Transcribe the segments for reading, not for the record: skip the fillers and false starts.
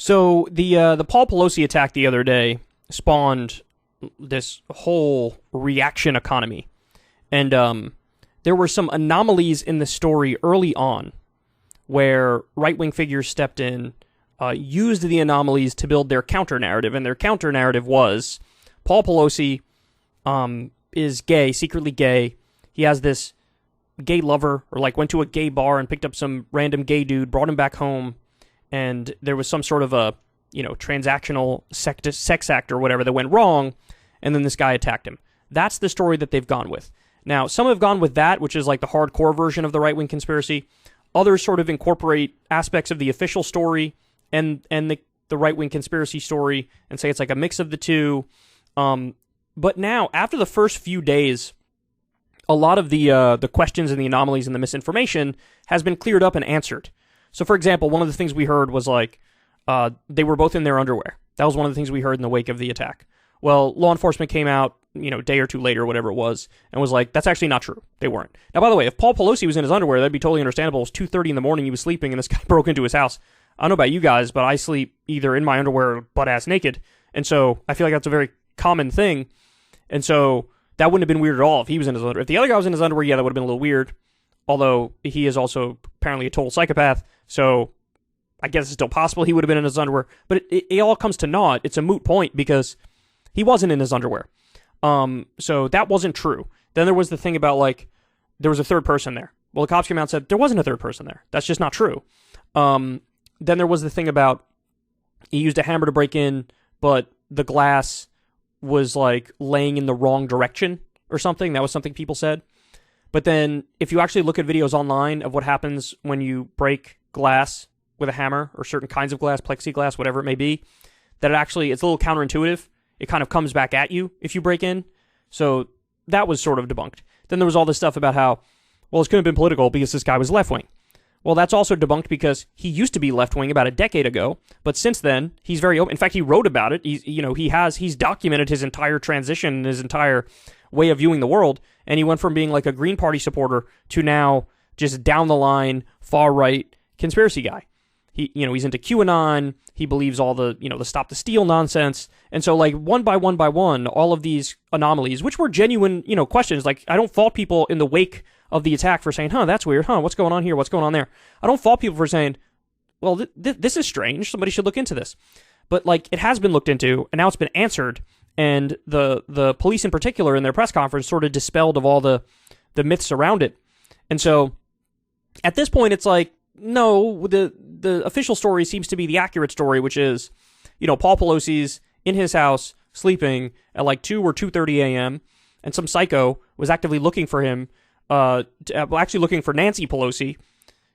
So the Paul Pelosi attack the other day spawned this whole reaction economy. And there were some anomalies in the story early on where right-wing figures stepped in, used the anomalies to build their counter-narrative. And their counter-narrative was Paul Pelosi is gay, secretly gay. He has this gay lover, or like went to a gay bar and picked up some random gay dude, brought him back home, and there was some sort of a, transactional sex act or whatever that went wrong, and then this guy attacked him. That's the story that they've gone with. Now, some have gone with that, which is like the hardcore version of the right-wing conspiracy. Others sort of incorporate aspects of the official story and the right-wing conspiracy story and say it's like a mix of the two. But now, after the first few days, a lot of the questions and the anomalies and the misinformation has been cleared up and answered. So, for example, one of the things we heard was like, they were both in their underwear. That was one of the things we heard in the wake of the attack. Well, law enforcement came out, a day or two later, whatever it was, and was like, that's actually not true. They weren't. Now, by the way, if Paul Pelosi was in his underwear, that'd be totally understandable. It was 2:30 in the morning, he was sleeping, and this guy broke into his house. I don't know about you guys, but I sleep either in my underwear or butt-ass naked, and so I feel like that's a very common thing, and so that wouldn't have been weird at all if he was in his underwear. If the other guy was in his underwear, yeah, that would have been a little weird, although he is also apparently a total psychopath, so I guess it's still possible he would have been in his underwear, but it all comes to naught. It's a moot point because he wasn't in his underwear. So that wasn't true. Then there was the thing about, like, there was a third person there. Well, the cops came out and said, there wasn't a third person there. That's just not true. Then there was the thing about he used a hammer to break in, but the glass was, like, laying in the wrong direction or something. That was something people said. But then if you actually look at videos online of what happens when you break glass with a hammer, or certain kinds of glass, plexiglass, whatever it may be, that it's a little counterintuitive. It kind of comes back at you if you break in. So that was sort of debunked. Then there was all this stuff about how, well, it couldn't have been political because this guy was left-wing. Well, that's also debunked because he used to be left-wing about a decade ago, but since then, he's very open. In fact, he wrote about it. He's documented his entire transition and his entire way of viewing the world, and he went from being like a Green Party supporter to now just down-the-line, far-right conspiracy guy. He's into QAnon. He believes all the, the Stop the Steal nonsense. And so, like, one by one, all of these anomalies, which were genuine, questions. Like, I don't fault people in the wake of the attack for saying, that's weird. What's going on here? What's going on there? I don't fault people for saying, well, this is strange. Somebody should look into this. But, like, it has been looked into, and now it's been answered. And the police in particular in their press conference sort of dispelled of all the myths around it. And so, at this point, it's like, no, the official story seems to be the accurate story, which is, Paul Pelosi's in his house sleeping at like 2 or 2:30 a.m. and some psycho was actively looking for him, actually looking for Nancy Pelosi.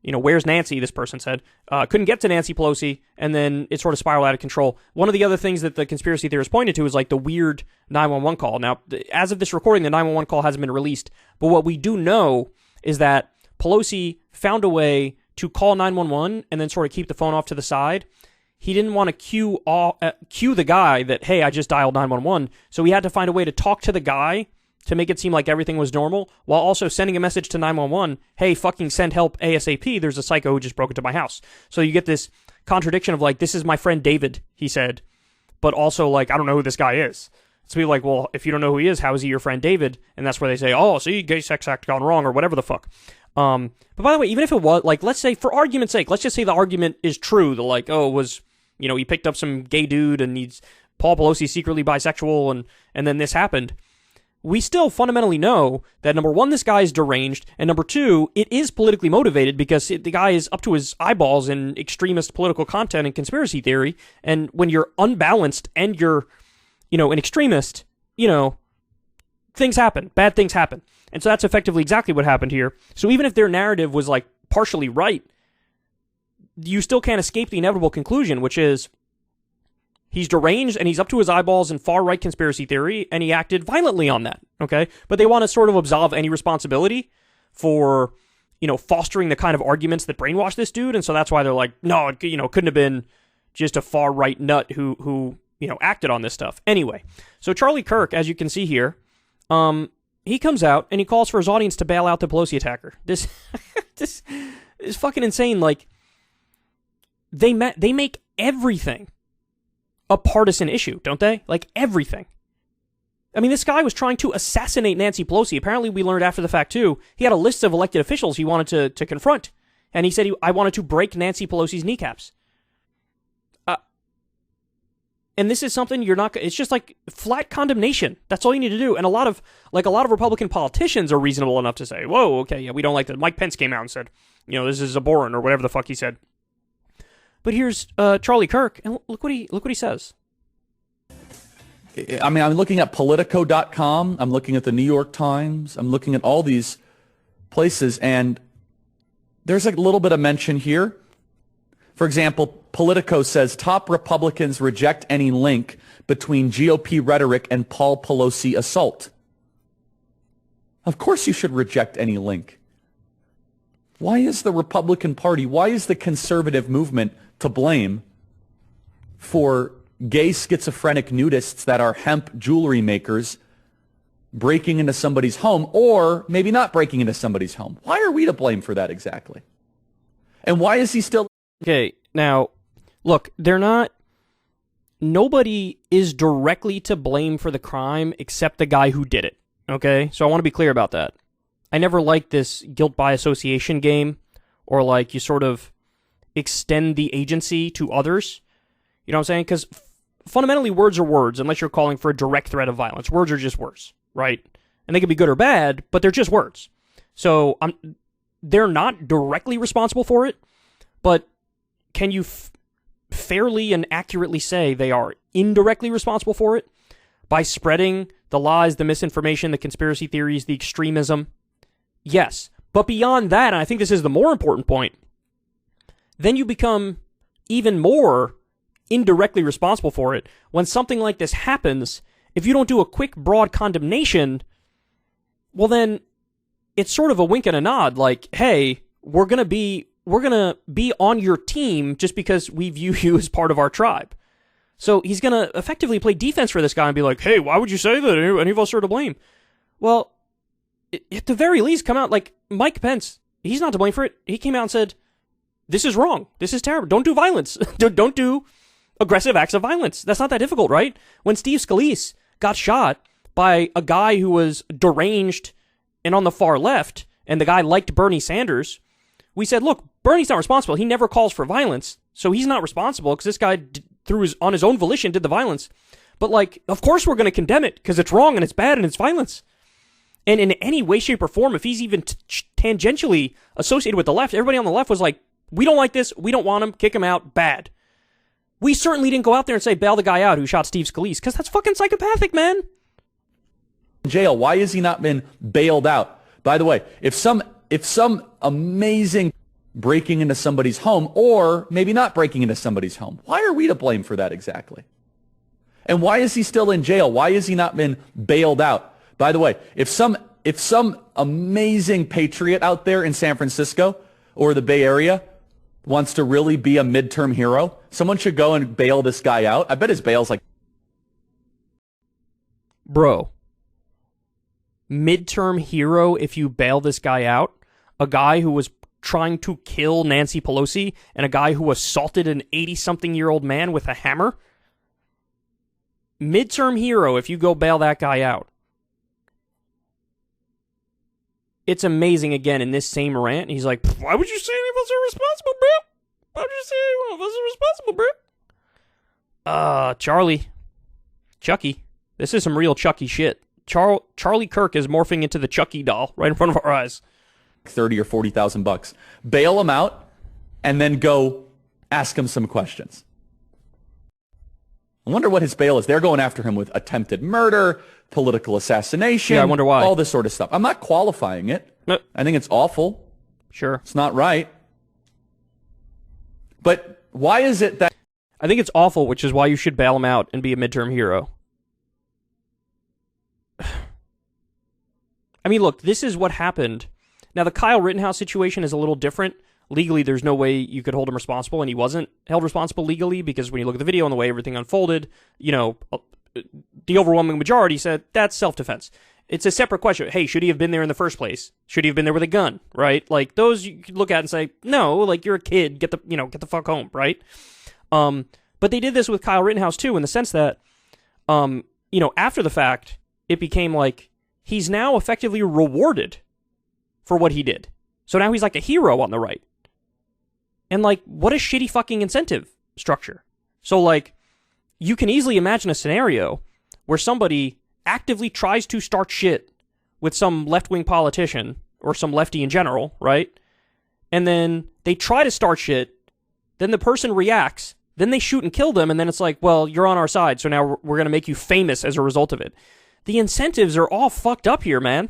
Where's Nancy? This person said. Couldn't get to Nancy Pelosi, and then it sort of spiraled out of control. One of the other things that the conspiracy theorists pointed to is like the weird 911 call. Now, as of this recording, the 911 call hasn't been released, but what we do know is that Pelosi found a way to call 911 and then sort of keep the phone off to the side. He didn't want to cue the guy that, hey, I just dialed 911. So he had to find a way to talk to the guy to make it seem like everything was normal, while also sending a message to 911, hey, fucking send help ASAP. There's a psycho who just broke into my house. So you get this contradiction of like, this is my friend David, he said, but also like, I don't know who this guy is. So be like, well, if you don't know who he is, how is he your friend David? And that's where they say, oh, see, gay sex act gone wrong or whatever the fuck. But by the way, even if it was, like, let's say, for argument's sake, let's just say the argument is true. The like, oh, it was, he picked up some gay dude and he's Paul Pelosi secretly bisexual and then this happened. We still fundamentally know that, number one, this guy is deranged, and number two, it is politically motivated because the guy is up to his eyeballs in extremist political content and conspiracy theory, and when you're unbalanced and you're, an extremist, things happen. Bad things happen. And so that's effectively exactly what happened here. So even if their narrative was, like, partially right, you still can't escape the inevitable conclusion, which is he's deranged and he's up to his eyeballs in far-right conspiracy theory, and he acted violently on that, okay? But they want to sort of absolve any responsibility for, fostering the kind of arguments that brainwash this dude, and so that's why they're like, no, it couldn't have been just a far-right nut who acted on this stuff. Anyway, so Charlie Kirk, as you can see here, he comes out and he calls for his audience to bail out the Pelosi attacker. This is fucking insane. Like, they make everything a partisan issue, don't they? Like, everything. I mean, this guy was trying to assassinate Nancy Pelosi. Apparently, we learned after the fact, too, he had a list of elected officials he wanted to confront. And he said, I wanted to break Nancy Pelosi's kneecaps. And this is something you're not, it's just like flat condemnation. That's all you need to do. And a lot of Republican politicians are reasonable enough to say, whoa, okay, yeah, we don't like that. Mike Pence came out and said, this is abhorrent or whatever the fuck he said. But here's Charlie Kirk, and look what he says. I mean, I'm looking at Politico.com. I'm looking at the New York Times. I'm looking at all these places, and there's a little bit of mention here. For example, Politico says top Republicans reject any link between GOP rhetoric and Paul Pelosi assault. Of course you should reject any link. Why is the Republican Party, why is the conservative movement to blame for gay schizophrenic nudists that are hemp jewelry makers breaking into somebody's home, or maybe not breaking into somebody's home? Why are we to blame for that exactly? And why is he still... Okay, now, look, nobody is directly to blame for the crime except the guy who did it, okay? So I want to be clear about that. I never liked this guilt by association game, or like you sort of extend the agency to others. You know what I'm saying? Because fundamentally, words are words, unless you're calling for a direct threat of violence. Words are just words, right? And they can be good or bad, but they're just words. So they're not directly responsible for it, but can you fairly and accurately say they are indirectly responsible for it by spreading the lies, the misinformation, the conspiracy theories, the extremism? Yes. But beyond that, and I think this is the more important point, then you become even more indirectly responsible for it when something like this happens. If you don't do a quick, broad condemnation, well then, it's sort of a wink and a nod, like, hey, we're gonna be on your team just because we view you as part of our tribe. So he's going to effectively play defense for this guy and be like, hey, why would you say that? Any of us are to blame. Well, at the very least, come out like Mike Pence. He's not to blame for it. He came out and said, this is wrong. This is terrible. Don't do violence. Don't do aggressive acts of violence. That's not that difficult, right? When Steve Scalise got shot by a guy who was deranged and on the far left, and the guy liked Bernie Sanders, we said, look, Bernie's not responsible. He never calls for violence, so he's not responsible because this guy, on his own volition, did the violence. But, like, of course we're going to condemn it because it's wrong and it's bad and it's violence. And in any way, shape, or form, if he's even tangentially associated with the left, everybody on the left was like, we don't like this, we don't want him, kick him out, bad. We certainly didn't go out there and say, bail the guy out who shot Steve Scalise, because that's fucking psychopathic, man. Jail, why has he not been bailed out? By the way, if some amazing breaking into somebody's home, or maybe not breaking into somebody's home, why are we to blame for that exactly? And why is he still in jail? Why has he not been bailed out? By the way, if some amazing patriot out there in San Francisco or the Bay Area wants to really be a midterm hero, someone should go and bail this guy out. I bet his bail's like... Bro. Midterm hero if you bail this guy out? A guy who was trying to kill Nancy Pelosi and a guy who assaulted an 80-something-year-old man with a hammer? Midterm hero if you go bail that guy out. It's amazing, again, in this same rant, he's like, why would you say any of us are responsible, bro? Why would you say any of us are responsible, bro? Charlie. Chucky. This is some real Chucky shit. Charlie Kirk is morphing into the Chucky doll right in front of our eyes. 30 or 40,000 bucks. Bail him out and then go ask him some questions. I wonder what his bail is. They're going after him with attempted murder, political assassination. Yeah, I wonder why. All this sort of stuff. I'm not qualifying it. No. I think it's awful. Sure. It's not right. But why is it that... I think it's awful, which is why you should bail him out and be a midterm hero. I mean, look, this is what happened. Now, the Kyle Rittenhouse situation is a little different. Legally, there's no way you could hold him responsible, and he wasn't held responsible legally, because when you look at the video and the way everything unfolded, you know, the overwhelming majority said that's self-defense. It's a separate question. Hey, should he have been there in the first place? Should he have been there with a gun, right? Like, those you could look at and say, no, like, you're a kid, get the fuck home, right? But they did this with Kyle Rittenhouse too, in the sense that, after the fact, it became like he's now effectively rewarded for what he did. So now he's like a hero on the right. And like, what a shitty fucking incentive structure. So like, you can easily imagine a scenario where somebody actively tries to start shit with some left-wing politician or some lefty in general, right? And then they try to start shit, then the person reacts, then they shoot and kill them, and then it's like, well, you're on our side, so now we're going to make you famous as a result of it. The incentives are all fucked up here, man.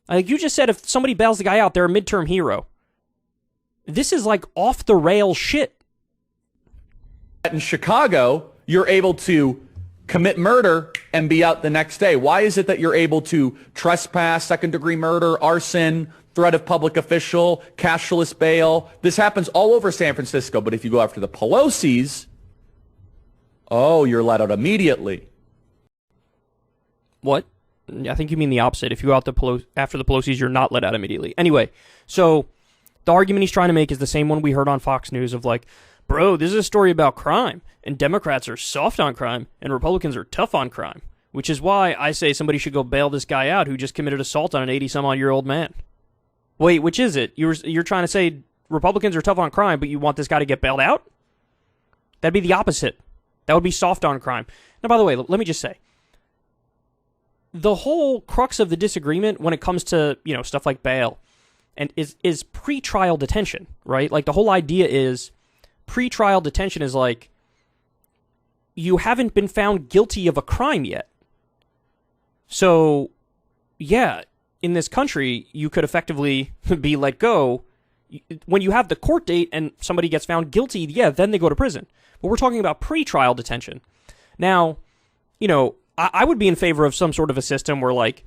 Like you just said, if somebody bails the guy out, they're a midterm hero. This is like off-the-rails shit. In Chicago, you're able to commit murder and be out the next day. Why is it that you're able to trespass, second-degree murder, arson, threat of public official, cashless bail? This happens all over San Francisco, but if you go after the Pelosi's, oh, you're let out immediately. What? I think you mean the opposite. If you go out after the Pelosi's, you're not let out immediately. Anyway, so the argument he's trying to make is the same one we heard on Fox News of like, bro, this is a story about crime, and Democrats are soft on crime, and Republicans are tough on crime, which is why I say somebody should go bail this guy out who just committed assault on an 80-some-odd-year-old man. Wait, which is it? You're trying to say Republicans are tough on crime, but you want this guy to get bailed out? That'd be the opposite. That would be soft on crime. Now, by the way, let me just say, the whole crux of the disagreement when it comes to, stuff like bail and is pre-trial detention, right? Like, the whole idea is pre-trial detention is like, you haven't been found guilty of a crime yet. So, yeah, in this country, you could effectively be let go. When you have the court date and somebody gets found guilty, yeah, then they go to prison. But we're talking about pre-trial detention. Now, I would be in favor of some sort of a system where, like,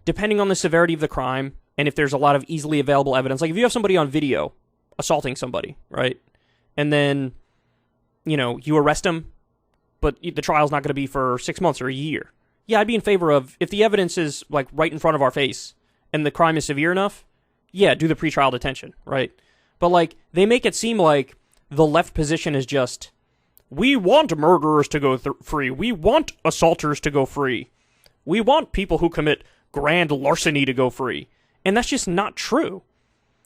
depending on the severity of the crime, and if there's a lot of easily available evidence, like if you have somebody on video assaulting somebody, right? And then, you arrest them, but the trial's not going to be for 6 months or a year. Yeah, I'd be in favor of, if the evidence is, like, right in front of our face, and the crime is severe enough, yeah, do the pretrial detention, right? But, like, they make it seem like the left position is just, we want murderers to go free. We want assaulters to go free. We want people who commit grand larceny to go free. And that's just not true.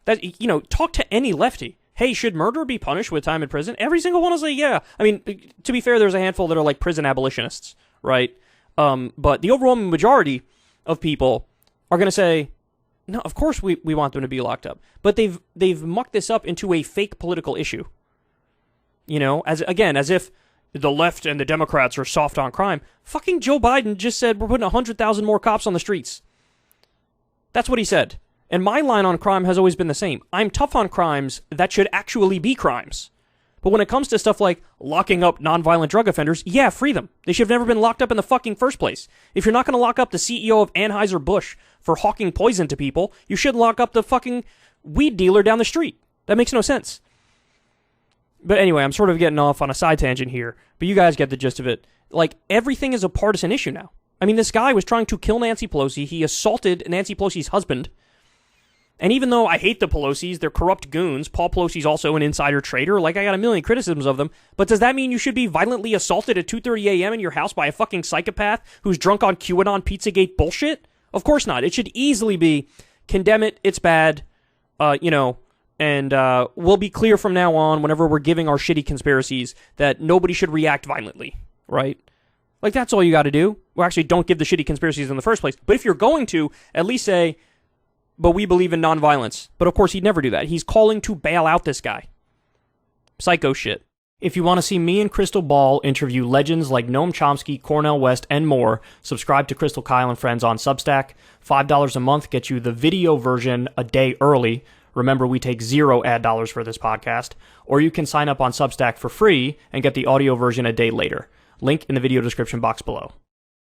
That, talk to any lefty. Hey, should murder be punished with time in prison? Every single one will say, yeah. I mean, to be fair, there's a handful that are like prison abolitionists, right? But the overwhelming majority of people are going to say, no, of course we want them to be locked up. But they've mucked this up into a fake political issue. As if the left and the Democrats are soft on crime. Fucking Joe Biden just said we're putting 100,000 more cops on the streets. That's what he said. And my line on crime has always been the same. I'm tough on crimes that should actually be crimes. But when it comes to stuff like locking up nonviolent drug offenders, yeah, free them. They should have never been locked up in the fucking first place. If you're not going to lock up the CEO of Anheuser-Busch for hawking poison to people, you shouldn't lock up the fucking weed dealer down the street. That makes no sense. But anyway, I'm sort of getting off on a side tangent here, but you guys get the gist of it. Like, everything is a partisan issue now. I mean, this guy was trying to kill Nancy Pelosi. He assaulted Nancy Pelosi's husband. And even though I hate the Pelosi's, they're corrupt goons, Paul Pelosi's also an insider trader, like, I got a million criticisms of them, but does that mean you should be violently assaulted at 2:30 a.m. in your house by a fucking psychopath who's drunk on QAnon Pizzagate bullshit? Of course not. It should easily be, condemn it, it's bad, and we'll be clear from now on, whenever we're giving our shitty conspiracies, that nobody should react violently, right? Like, that's all you got to do. Well, actually, don't give the shitty conspiracies in the first place. But if you're going to, at least say, but we believe in nonviolence. But of course, he'd never do that. He's calling to bail out this guy. Psycho shit. If you want to see me and Crystal Ball interview legends like Noam Chomsky, Cornel West, and more, subscribe to Crystal Kyle and Friends on Substack. $5 a month gets you the video version a day early. Remember, we take 0 ad dollars for this podcast. Or you can sign up on Substack for free and get the audio version a day later. Link in the video description box below.